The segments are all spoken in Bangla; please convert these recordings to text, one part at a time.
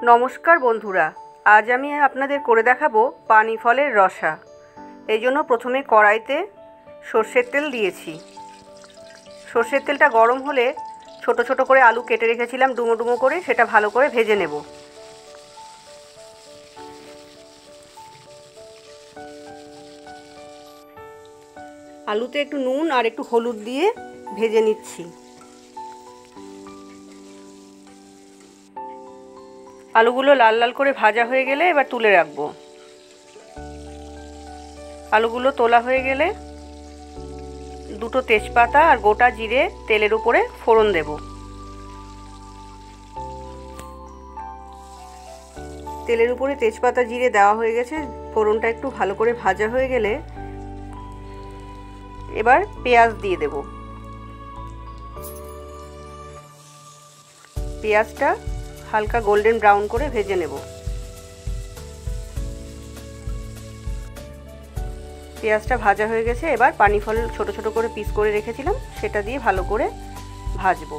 নমস্কার বন্ধুরা, আজ আমি আপনাদের করে দেখাবো পানি ফলের রসা। এই জন্য প্রথমে কড়াইতে সর্ষের তেল দিয়েছি। সর্ষের তেলটা গরম হলে ছোট ছোট করে আলু কেটে রেখেছিলাম ডুমো ডুমো করে, সেটা ভালো করে ভেজে নেব। আলুতে একটু নুন আর একটু হলুদ দিয়ে ভেজে নিচ্ছি। আলুগুলো লাল লাল করে ভাজা হয়ে গেলে এবার তুলে রাখবো। আলুগুলো তোলা হয়ে গেলে দুটো তেজপাতা আর গোটা জিরে তেলের উপরে ফোড়ন দেব। তেলের উপরে তেজপাতা জিরে দেওয়া হয়ে গেছে, ফোড়নটা একটু ভালো করে ভাজা হয়ে গেলে এবার পেঁয়াজ দিয়ে দেব। পেঁয়াজটা হালকা গোল্ডেন ব্রাউন করে ভেজে নেব। পেঁয়াজটা ভাজা হয়ে গেছে, এবার পানি ফল ছোট ছোট করে পিস করে রেখেছিলাম সেটা দিয়ে ভালো করে ভাজবো।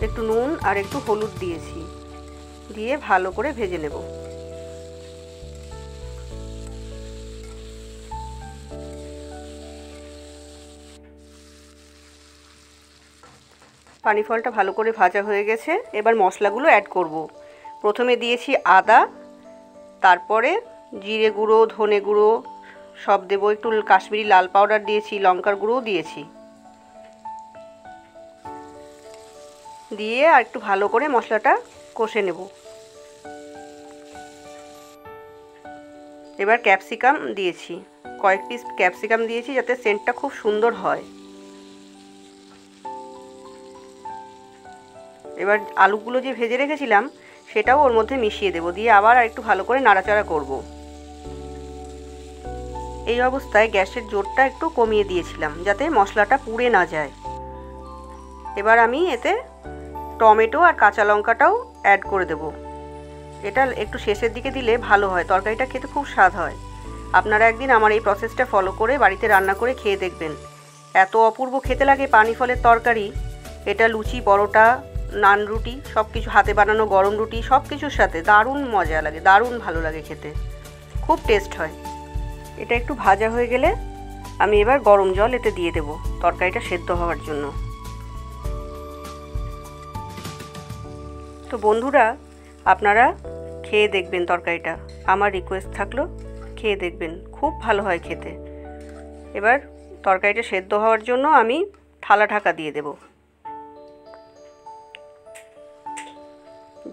একটু নুন আর একটু হলুদ দিয়েছি, দিয়ে ভালো করে ভেজে নেব। পানি ফলটা ভালো করে ভাজা হয়ে গেছে, এবার মশলাগুলো অ্যাড করব। প্রথমে দিয়েছি আদা, তারপরে জিরে গুঁড়ো, ধনে গুঁড়ো সব দেবো, একটু কাশ্মীরি লাল পাউডার দিয়েছি, লঙ্কার গুঁড়োও দিয়েছি। দিয়ে আর একটু ভালো করে মশলাটা কষে নেব। এবার ক্যাপসিকাম দিয়েছি, কয়েক পিস ক্যাপসিকাম দিয়েছি যাতে সেন্টটা খুব সুন্দর হয়। এবার আলুগুলো যে ভেজে রেখেছিলাম সেটাও ওর মধ্যে মিশিয়ে দেব, দিয়ে আবার একটু ভালো করে নাড়াচাড়া করব। এই অবস্থায় গ্যাসের জোরটা একটু কমিয়ে দিয়েছিলাম যাতে মশলাটা পুড়ে না যায়। এবার আমি এতে টমেটো আর কাঁচা লঙ্কাটাও অ্যাড করে দেব। এটা একটু শেষের দিকে দিলে ভালো হয়, তরকারিটা খেতে খুব স্বাদ হয়। আপনারা একদিন আমার এই প্রসেসটা ফলো করে বাড়িতে রান্না করে খেয়ে দেখবেন, এত অপূর্ব খেতে লাগে পানি ফলের তরকারি। এটা লুচি, পরোটা, নান, রুটি সব কিছু, হাতে বানানো গরম রুটি সব কিছুর সাথে দারুণ মজা লাগে, দারুণ ভালো লাগে খেতে, খুব টেস্ট হয়। এটা একটু ভাজা হয়ে গেলে আমি এবার গরম জল এতে দিয়ে দেব তরকারিটা সেদ্ধ হওয়ার জন্য। তো বন্ধুরা, আপনারা খেয়ে দেখবেন তরকারিটা, আমার রিকোয়েস্ট থাকলো খেয়ে দেখবেন, খুব ভালো হয় খেতে। এবার তরকারিটা সেদ্ধ হওয়ার জন্য আমি থালা ঢাকা দিয়ে দেব।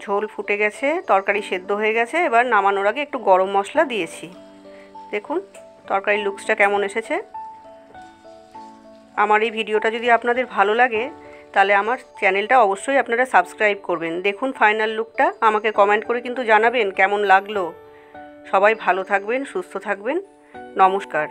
ঝোল ফুটে গেছে, তরকারি সেদ্ধ হয়ে গেছে। এবার নামানোর আগে একটু গরম মশলা দিয়েছি। দেখুন তরকারির লুকসটা কেমন এসেছে। আমার এই ভিডিওটা যদি আপনাদের ভালো লাগে তাহলে আমার চ্যানেলটা অবশ্যই আপনারা সাবস্ক্রাইব করবেন। দেখুন ফাইনাল লুকটা, আমাকে কমেন্ট করে কিন্তু জানাবেন কেমন লাগলো। সবাই ভালো থাকবেন, সুস্থ থাকবেন। নমস্কার।